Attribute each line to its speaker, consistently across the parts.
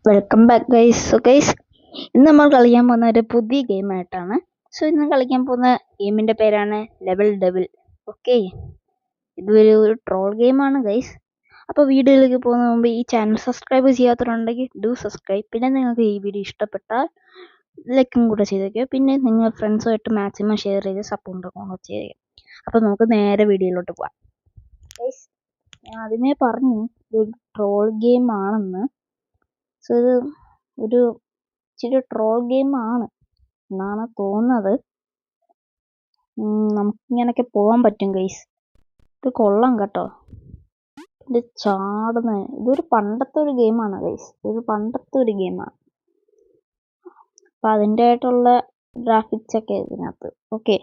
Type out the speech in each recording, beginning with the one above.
Speaker 1: Welcome back guys. ഇന്ന് നമ്മൾ കളിക്കാൻ പോകുന്ന ഒരു പുതിയ ഗെയിമായിട്ടാണ്. ഇന്ന് കളിക്കാൻ പോകുന്ന ഗെയിമിൻ്റെ പേരാണ് ലെവൽ ഡബിൾ. ഓക്കെ, ഇതൊരു ട്രോൾ ഗെയിമാണ് ഗൈസ്. അപ്പോൾ വീഡിയോയിലേക്ക് പോകുന്ന മുമ്പ് ഈ ചാനൽ സബ്സ്ക്രൈബ് ചെയ്യാത്തവരുണ്ടെങ്കിൽ ഡു സബ്സ്ക്രൈബ്. പിന്നെ നിങ്ങൾക്ക് ഈ വീഡിയോ ഇഷ്ടപ്പെട്ടാൽ ലൈക്കും കൂടെ ചെയ്തേക്കുക. പിന്നെ നിങ്ങൾ ഫ്രണ്ട്സുമായിട്ട് മാക്സിമം ഷെയർ ചെയ്ത് സപ്പോർട്ട് ചെയ്യുക. അപ്പോൾ നമുക്ക് നേരെ വീഡിയോയിലോട്ട് പോകാം ഗൈസ്. ഞാൻ ആദ്യമേ പറഞ്ഞു ഇതൊരു ട്രോൾ ഗെയിം ആണെന്ന്. ഇത് ഒരു ഇച്ചിരി ട്രോൾ ഗെയിം ആണ് എന്നാണ് തോന്നുന്നത്. നമുക്കിങ്ങനൊക്കെ പോകാൻ പറ്റും ഗൈസ്. ഇത് കൊള്ളാം കേട്ടോ. ഇത് ചാടുന്ന ഇതൊരു പണ്ടത്തെ ഒരു ഗെയിമാണ് ഗൈസ്. ഇതൊരു പണ്ടത്തെ ഒരു ഗെയിമാണ്. അപ്പം അതിൻ്റെ ആയിട്ടുള്ള ഗ്രാഫിക്സ് ഒക്കെ ഇതിനകത്ത്. ഓക്കെ,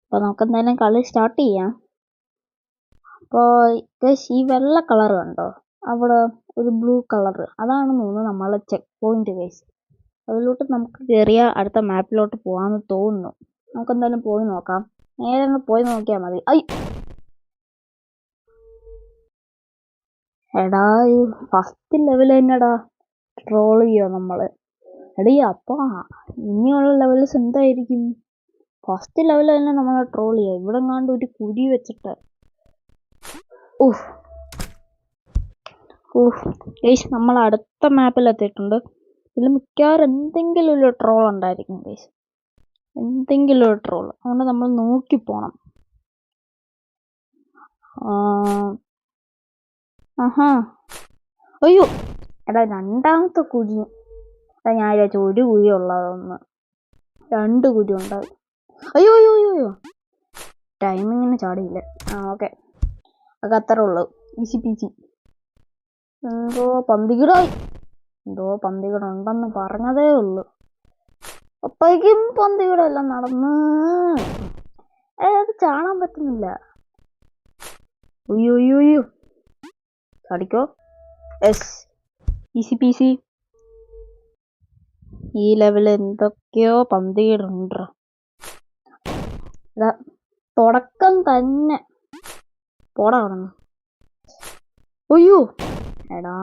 Speaker 1: അപ്പോൾ നമുക്ക് എന്തായാലും കളി സ്റ്റാർട്ട് ചെയ്യാം. അപ്പോൾ ഗൈസ്, ഈ വെള്ള കളർ കണ്ടോ അവിടെ ഒരു ബ്ലൂ കളർ, അതാണ് തോന്നുന്നു നമ്മളെ ചെക്ക് പോയിന്റ് ഗൈസ്. അതിലോട്ട് നമുക്ക് കയറിയ അടുത്ത മാപ്പിലോട്ട് പോകാമെന്ന് തോന്നുന്നു. നമുക്ക് എന്തായാലും പോയി നോക്കാം. നേരെ ഒന്ന് പോയി നോക്കിയാൽ മതി. എടാ, ഈ ഫസ്റ്റ് ലെവൽ തന്നെടാ ട്രോൾ ചെയ്യോ നമ്മള്. എടീ, അപ്പൊ ഇനിയുള്ള ലെവൽസ് എന്തായിരിക്കും? ഫസ്റ്റ് ലെവൽ തന്നെ നമ്മളെ ട്രോൾ ചെയ്യാം. ഇവിടെ എങ്ങാണ്ട് ഒരു കുരി വെച്ചിട്ട്. ഗൈസ്, നമ്മൾ അടുത്ത മാപ്പിൽ എത്തിയിട്ടുണ്ട്. ഇതിൽ മിക്കവാറും എന്തെങ്കിലും ഒരു ട്രോൾ ഉണ്ടായിരിക്കും ഗൈസ്, എന്തെങ്കിലും ഒരു ട്രോൾ. അതുകൊണ്ട് നമ്മൾ നോക്കി പോണം. അയ്യോ എടാ, രണ്ടാമത്തെ കുഴി. എടാ, ഞാൻ വിചാരിച്ചു ഒരു കുഴി ഉള്ളതൊന്ന്, 2 കുഴി ഉണ്ടാവും. അയ്യോ അയ്യോ അയ്യോ, ടൈമിങ്ങിന് ചാടിയില്ല. ഓക്കെ, അതൊക്കെ അത്രേ ഉള്ളൂ. Easy peasy. എന്തോ പന്തികടുണ്ടെന്ന് പറഞ്ഞതേ ഉള്ളൂ. അപ്പോഴേക്കും പന്തികടെല്ലാം നടന്ന് അത് ചാടാൻ പറ്റുന്നില്ല. ഉയ്യോ ചാടിക്കോ. Yes, easy peasy. ഈ ലെവലിൽ എന്തൊക്കെയോ പന്തികടുണ്ട്. തുടക്കം തന്നെ പോടാ കിടന്നു. അയ്യോ എടാ,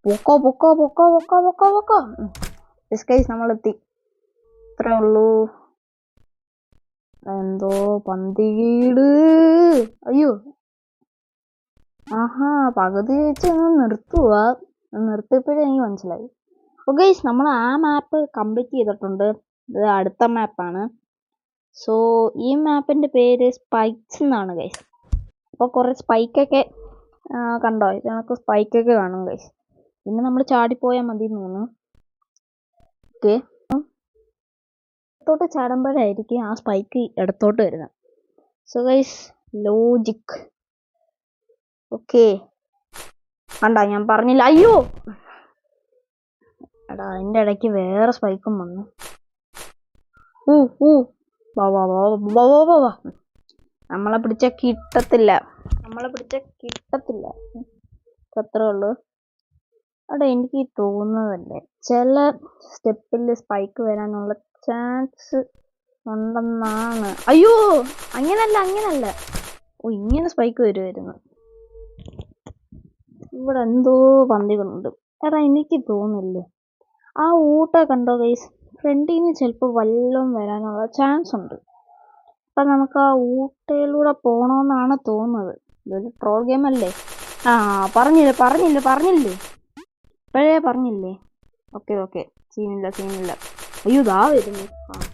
Speaker 1: പൊക്കോ. നമ്മളെത്തി. ഇത്രേ ഉള്ളൂ. എന്തോ പന്തികേട്. അയ്യോ, പകുതി വെച്ച് നിർത്തിയപ്പോഴേ എനിക്ക് മനസ്സിലായി. ഓക്കെ, നമ്മൾ ആ മാപ്പ് കംപ്ലീറ്റ് ചെയ്തിട്ടുണ്ട്. ഇത് അടുത്ത മാപ്പാണ്. സോ ഈ മാപ്പിന്റെ പേര് സ്പൈക്സ് എന്നാണ് ഗൈസ്. അപ്പോൾ കുറേ സ്പൈക്കൊക്കെ കണ്ടോ, ഇതിനൊക്കെ സ്പൈക്കൊക്കെ കാണും ഗൈസ്. പിന്നെ നമ്മൾ ചാടിപ്പോയാൽ മതി എന്ന് തോന്നുന്നു. ഓക്കെ, ഇടത്തോട്ട് ചാടുമ്പോഴായിരിക്കും ആ സ്പൈക്ക് ഇടത്തോട്ട് വരുന്നത്. So guys, logic. ഓക്കെ, കണ്ടാ, ഞാൻ പറഞ്ഞില്ല. അയ്യോ എടാ, അതിൻ്റെ ഇടയ്ക്ക് വേറെ സ്പൈക്കും വന്നു. വാ. നമ്മളെ പിടിച്ച കിട്ടത്തില്ല. അത്രേ ഉള്ളൂ. അവിടെ എനിക്ക് തോന്നുന്നതല്ലേ, ചില സ്റ്റെപ്പിൽ സ്പൈക്ക് വരാനുള്ള ചാൻസ് ഉണ്ടെന്നാണ്. അയ്യോ, അങ്ങനല്ല. ഇങ്ങനെ സ്പൈക്ക് വരുമായിരുന്നു. ഇവിടെ എന്തോ പന്തികളുണ്ട്. എടാ, എനിക്ക് തോന്നില്ലേ, ആ ഊട്ട കണ്ടോ ഗൈസ്, ഫ്രണ്ടിൽ നിന്ന് ചിലപ്പോൾ വല്ലതും വരാനുള്ള ചാൻസ് ഉണ്ട്. അപ്പം നമുക്ക് ആ ഊട്ടയിലൂടെ പോകണമെന്നാണ് തോന്നുന്നത്. ഇതൊരു ട്രോൾ ഗെയിം അല്ലേ? പറഞ്ഞില്ലേ ഇപ്പോഴേ പറഞ്ഞില്ലേ. ഓക്കെ, സീനില്ല. അയ്യോ, ഇതാ വരുന്നു.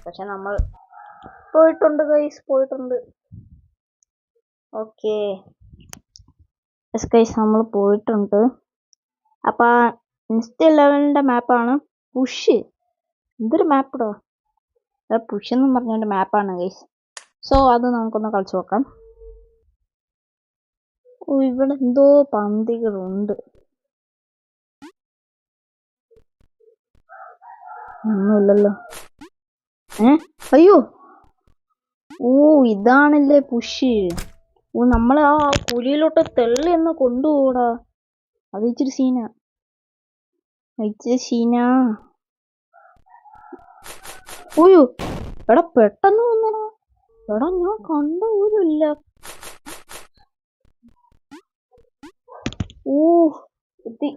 Speaker 1: പക്ഷെ നമ്മൾ പോയിട്ടുണ്ട് ഗൈസ്. ഓക്കെ ഗൈസ്, നമ്മൾ പോയിട്ടുണ്ട്. അപ്പം നെക്സ്റ്റ് ലെവലിൻ്റെ മാപ്പാണ് പുഷ്. എന്തൊരു മാപ്പിടോ, പുഷ് എന്നും പറഞ്ഞൊരു മാപ്പാണ് ഗൈസ്. സോ അത് നമുക്കൊന്ന് കളിച്ചു നോക്കാം. ഇവിടെ എന്തോ പന്തികളുണ്ട്. ഒന്നുമില്ലല്ലോ. അയ്യോ, ഇതാണല്ലേ പുഷ്. നമ്മളെ ആ കുഴിയിലോട്ട് തെള്ളി എന്ന് കൊണ്ടുപോടാ. അത് ഇച്ചിരി സീനാ. ഓയ്യോ എടാ, പെട്ടെന്ന് വന്നടാ. എടാ, ഞാൻ കണ്ട പോലുമില്ല. എത്തി.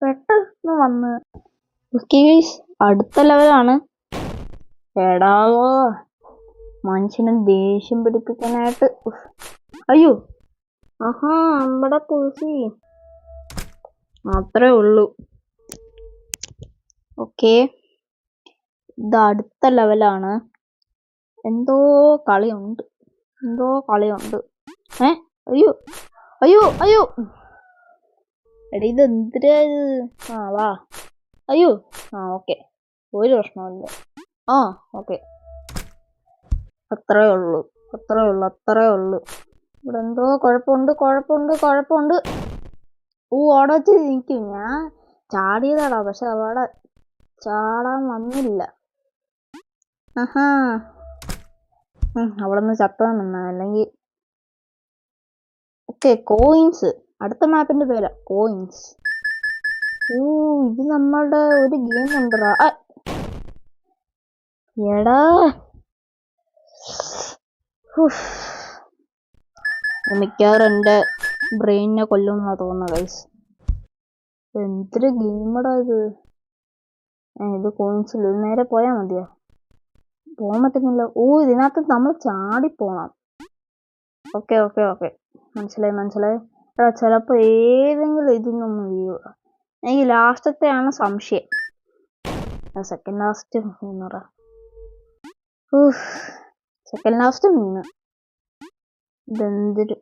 Speaker 1: പെട്ടെന്ന് വന്ന് അടുത്ത ലെവലാണ്. എടാവോ മനുഷ്യനെ ദേഷ്യം പിടിപ്പിക്കാനായിട്ട്. അയ്യോ ആഹാ നമ്മുടെ തുളസി അത്രേ ഉള്ളൂ. ഓക്കെ ഇത് അടുത്ത ലെവലാണ്. എന്തോ കളിയുണ്ട്. അയ്യോ അയ്യോ അയ്യോ എടാ ഇത് എന്തിനാ? വാ. അയ്യോ ഓക്കെ ഒരു പ്രശ്നമില്ല. ഓക്കെ അത്രേ ഉള്ളൂ. ഇവിടെ എന്തോ കുഴപ്പമുണ്ട്. അവിടെ വെച്ച് നിൽക്കും. ഞാൻ ചാടിയതാടാ, പക്ഷെ അവിടെ ചാടാൻ വന്നില്ല. അവിടെ നിന്ന് ചത്താൻ നിന്ന അല്ലെങ്കിൽ. Okay coins. അടുത്ത മാപ്പിന്റെ പേരാ കോയിൻസ്. ഇത് നമ്മളുടെ ഒരു ഗെയിം ഉണ്ടടാ. എടാ മിക്കവാറും എന്റെ ബ്രെയിനിനെ കൊല്ലുമെന്നാ തോന്നുന്നത് ഗൈസ്. എന്തൊരു ഗെയിമടാ ഇത്. ഇത് കോയിൻസിൽ നേരെ പോയാ മതിയോ? പോകാൻ പറ്റുന്നില്ല. ഇതിനകത്ത് നമ്മൾ ചാടിപ്പോണം. ഓക്കെ മനസ്സിലായി. ചിലപ്പോ ഏതെങ്കിലും ഇതിനൊന്നും വീഴുക. എനിക്ക് ലാസ്റ്റത്തെയാണ് സംശയം. സെക്കൻഡ് ലാസ്റ്റ് വീണ്. ഇതെന്തൊരു.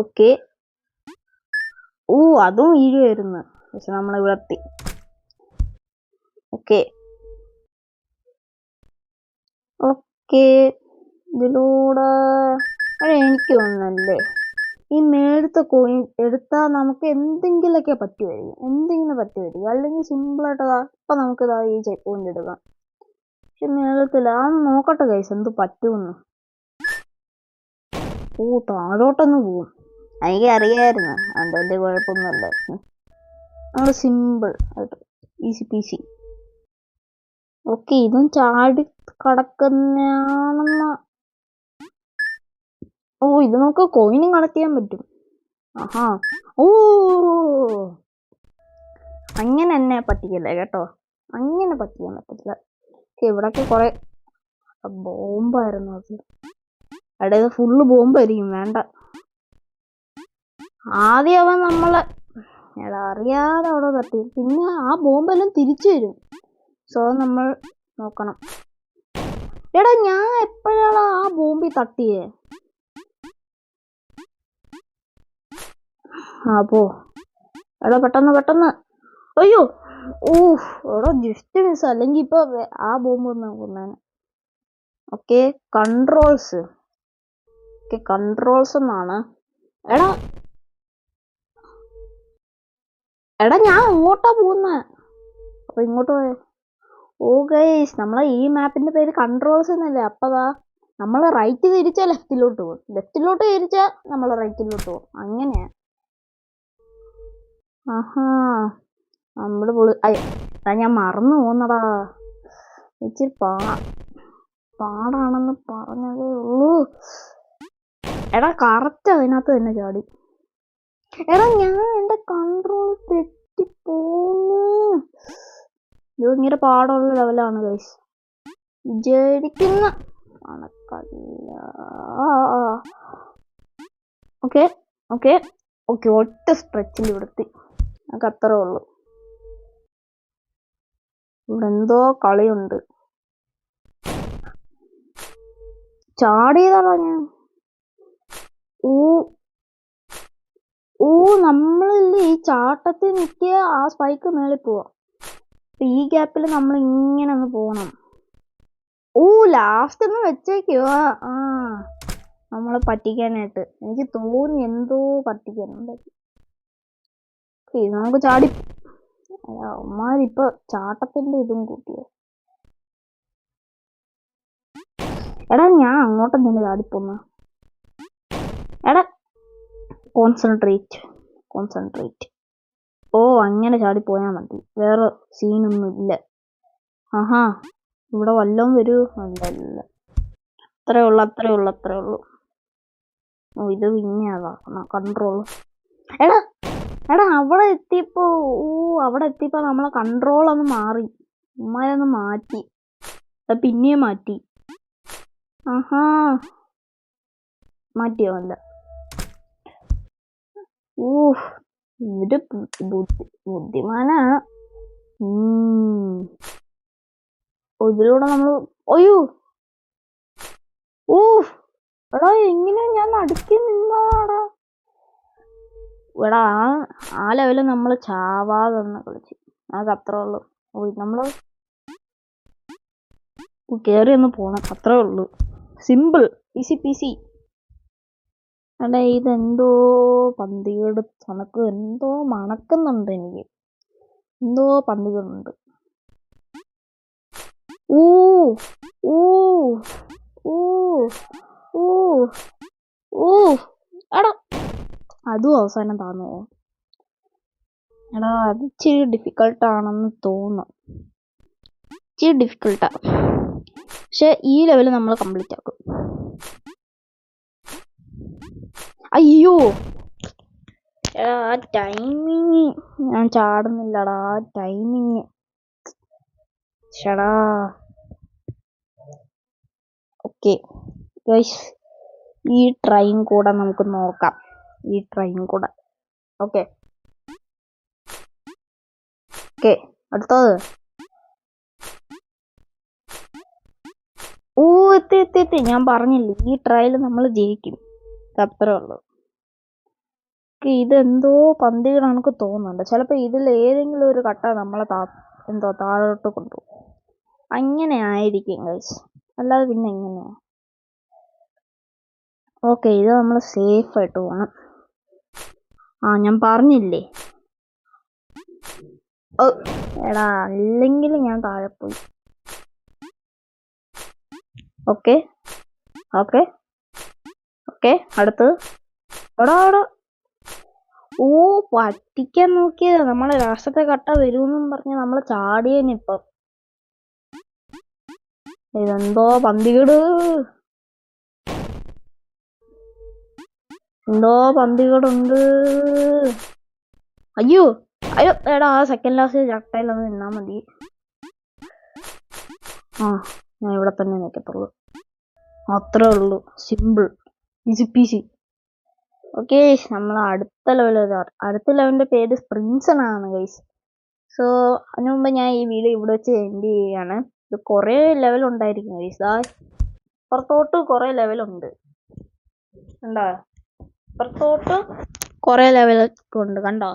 Speaker 1: ഓക്കെ അതും വീഴുമായിരുന്നു, പക്ഷെ നമ്മളെ വിളർത്തി. ഓക്കെ ഇതിലൂടെ എനിക്ക് തോന്നുന്നല്ലേ ഈ മേളത്തെ കോയിൻ എടുത്താൽ നമുക്ക് എന്തെങ്കിലുമൊക്കെ പറ്റുമായിരിക്കും. അല്ലെങ്കിൽ സിമ്പിളായിട്ട് ഇപ്പൊ നമുക്ക് ഈ ചെക്ക് പോയിന്റ് എടുക്കാം. പക്ഷെ മേളത്തില്ല. നോക്കട്ടെ ഗൈസ് എന്ത് പറ്റുമെന്ന്. താഴോട്ടൊന്ന് പോവും. എനിക്ക് അറിയായിരുന്നു അതിന്റെ വലിയ കുഴപ്പമൊന്നുമല്ല. നമ്മള് സിമ്പിൾ ആയിട്ട് ഈസി പീസി. ഓക്കെ ഇതും ചാടി കടക്കുന്നതാണെന്ന. ഇത് നമുക്ക് കോയിനും കളക്ട് ചെയ്യാൻ പറ്റും. അങ്ങനെ എന്നെ പറ്റിക്കല്ലേ കേട്ടോ. അങ്ങനെ പറ്റിക്കാൻ പറ്റില്ല. ഇവിടൊക്കെ കൊറേ ബോംബായിരുന്നു. ഇത് ഫുള്ള് ബോംബായിരിക്കും. വേണ്ട. ആദ്യം അവൻ നമ്മളെ അറിയാതെ അവിടെ തട്ടി. പിന്നെ ആ ബോംബെല്ലാം തിരിച്ചു വരും. സോ നമ്മൾ നോക്കണം. എടാ ഞാൻ എപ്പോഴാണ് ആ ബോംബിൽ തട്ടിയേ? പോ എടാ പെട്ടെന്ന്. അയ്യോ എടാ ജസ്റ്റ് മിസ്. അല്ലെങ്കിൽ ഇപ്പൊ ആ ബോംബ് ഒന്ന് കൊന്നേനെ. ഓക്കെ കൺട്രോൾസ് എന്നാണ്. എടാ ഞാൻ ഇങ്ങോട്ടാ പോകുന്ന. അപ്പൊ ഇങ്ങോട്ട് പോയ. ഗൈസ് നമ്മളെ ഈ മാപ്പിന്റെ പേര് കൺട്രോൾസ് എന്നല്ലേ. അപ്പതാ നമ്മള് റൈറ്റ് തിരിച്ചാ ലെഫ്റ്റിലോട്ട് പോകും, ലെഫ്റ്റിലോട്ട് തിരിച്ചാ നമ്മള് റൈറ്റിലോട്ട് പോകും. അങ്ങനെയാ. നമ്മള് ഞാൻ മറന്നു പോകുന്നടാ. ഇച്ചിരി പാടാണെന്ന് പറഞ്ഞതേ ഉള്ളൂ. എടാ കറക്റ്റ് അതിനകത്ത് തന്നെ ചാടി. എടാ ഞാൻ എന്റെ കൺട്രോൾ തെറ്റിപ്പോന്നു. ഇത് ഭയങ്കര പാടുള്ള ലെവലാണ് ഗൈസ്. വിചാരിക്കുന്ന കണക്കല്ല. ഓക്കെ ഒറ്റ സ്ട്രെച്ചിൽ ഇവിടെത്തി. നമുക്ക് അത്രേ ഉള്ളൂ. ഇവിടെ എന്തോ കളിയുണ്ട്. ചാടിയതാണോ ഞാൻ? നമ്മളില്ലേ ഈ ചാട്ടത്തിൽ നിൽക്കിയ ആ സ്പൈക്ക് മേളിൽ പോവാ. ഈ ഗ്യാപ്പിൽ നമ്മൾ ഇങ്ങനെ ഒന്ന് പോണം. ലാസ്റ്റ് ഒന്ന് വെച്ചേക്കുവാ. നമ്മളെ പറ്റിക്കാനായിട്ട്. എനിക്ക് തോന്നി എന്തോ പറ്റിക്കാനുണ്ടാക്കി. നമുക്ക് ചാടി. അമ്മാരിപ്പൊ ചാട്ടത്തിന്റെ ഇതും കൂട്ടിയ. എടാ ഞാൻ അങ്ങോട്ടെന്തിനാ ചാടിപ്പോന്ന? എടാ കോൺസെൻട്രേറ്റ്. അങ്ങനെ ചാടിപ്പോയാ മതി. വേറെ സീനൊന്നും ഇല്ല. ഇവിടെ വല്ലതും വരൂ. അല്ല അത്രേ ഉള്ളൂ. ഓ ഇത് പിന്നെ അതാക്കണം കൺട്രോൾ. എടാ എടാ അവിടെ എത്തിയപ്പോ നമ്മളെ കൺട്രോൾ ഒന്ന് മാറി, ഉമ്മാരൊന്ന് മാറ്റി, പിന്നെയും മാറ്റി. ആഹാ മാറ്റിയോ? അല്ല. ഇവര് ബുദ്ധിമാനാണ്. ഇതിലൂടെ നമ്മള് അയ്യോ എടാ എങ്ങനെ ഞാൻ അടുക്കി നിന്നാടാ. എടാ ആ ലെവല് നമ്മള് ചാവാതെ ഒന്ന് കളിച്ച്, അത് അത്രേ ഉള്ളു. നമ്മള് കേറി ഒന്ന് പോണം, അത്രേ ഉള്ളു. Simple, easy peasy. എടാ ഇതെന്തോ പന്തികേട് കണക്ക് എന്തോ മണക്കുന്നുണ്ട്, എനിക്ക് എന്തോ പന്തികളുണ്ട്. എടാ അതും അവസാനം താന്നുവോ? എടാ അത് ഇച്ചിരി ഡിഫിക്കൾട്ടാണെന്ന് തോന്നുന്നു, ഇച്ചിരി ഡിഫിക്കൾട്ടാ. പക്ഷെ ഈ ലെവല് നമ്മൾ കംപ്ലീറ്റ് ആക്കും. അയ്യോ എടാ ആ ടൈമിങ് ഞാൻ ചാടുന്നില്ലടാ, ആ ടൈമിങ്. ഷടാ. ഓക്കെ ഗൈസ്, ഈ ട്രൈയും കൂടെ നമുക്ക് നോക്കാം, ഈ ട്രൈയും കൂടെ. ഓക്കെ അടുത്തത്. എത്തി. ഞാൻ പറഞ്ഞില്ലേ ഈ ട്രയൽ നമ്മൾ ജയിക്കും, അത്രേ ഉള്ളൂ. ഇതെന്തോ പന്തികൾ നമുക്ക് തോന്നുന്നുണ്ട്. ചിലപ്പോ ഇതിൽ ഏതെങ്കിലും ഒരു കട്ട നമ്മളെ എന്തോ താഴോട്ട് കൊണ്ടുപോകും. അങ്ങനെ ആയിരിക്കും ഗൈസ്, അല്ലാതെ പിന്നെ എങ്ങനെയാ? ഓക്കെ ഇത് നമ്മൾ സേഫ് ആയിട്ട് പോകണം. ഞാൻ പറഞ്ഞില്ലേ. എടാ അല്ലെങ്കിൽ ഞാൻ താഴെ പോയി. ഓക്കെ അടുത്തത്. എടാ പറ്റിക്കാൻ നോക്കിയത്. നമ്മളെ ലാസ്റ്റത്തെ കട്ട വരുമെന്നും പറഞ്ഞ് നമ്മള് ചാടിയനിപ്പം. ഇതെന്തോ പന്തികേട്, എന്തോ പന്തികേടുണ്ട്. അയ്യോ എടാ ആ സെക്കൻഡ് ലാസ്റ്റ് ചട്ടയിലൊന്ന് നിന്നാ മതി. ഞാൻ ഇവിടെ തന്നെ നിൽക്കത്തുള്ളൂ, അത്രേ ഉള്ളൂ. Simple, easy peasy. ഓക്കെ നമ്മൾ അടുത്ത ലെവലിന്റെ പേര് സ്പ്രിൻസൺ ആണ് ഗൈസ്. സോ അതിനു മുമ്പ് ഞാൻ ഈ വീഡിയോ ഇവിടെ വെച്ച് എൻഡ് ചെയ്യുകയാണ്. ഇത് കുറേ ലെവൽ ഉണ്ടായിരിക്കും ഗൈസ്. പുറത്തോട്ട് കുറേ ലെവലുണ്ട്, കണ്ടോ? പുറത്തോട്ട് കുറേ ലെവലൊക്കെ ഉണ്ട്, കണ്ടോ?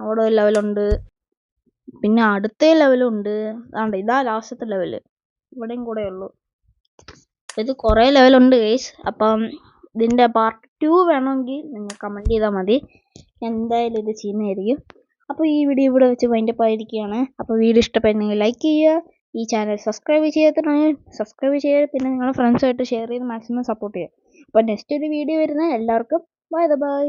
Speaker 1: അവിടെ ഒരു ലെവലുണ്ട്, പിന്നെ അടുത്ത ലെവലുണ്ട്. ഇതാ ലാസ്റ്റത്തെ ലെവല്, ഇവിടെയും കൂടെ ഉള്ളു. ഇത് കുറേ ലെവലുണ്ട് ഗൈസ്. അപ്പം ഇതിന്റെ പാർട്ട് 2 വേണമെങ്കിൽ നിങ്ങൾ കമന്റ് ചെയ്താൽ മതി, എന്തായാലും ഇത് ചെയ്യുന്നതായിരിക്കും. അപ്പോൾ ഈ വീഡിയോ ഇവിടെ വെച്ച് വൈൻഡപ്പ് ആയിരിക്കുകയാണ്. അപ്പോൾ വീഡിയോ ഇഷ്ടപ്പെടുന്നെങ്കിൽ ലൈക്ക് ചെയ്യുക, ഈ ചാനൽ സബ്സ്ക്രൈബ് ചെയ്യുക, പിന്നെ നിങ്ങളുടെ ഫ്രണ്ട്സുമായിട്ട് ഷെയർ ചെയ്ത് മാക്സിമം സപ്പോർട്ട് ചെയ്യുക. അപ്പോൾ നെക്സ്റ്റ് ഒരു വീഡിയോ വരുന്ന എല്ലാവർക്കും ബൈ.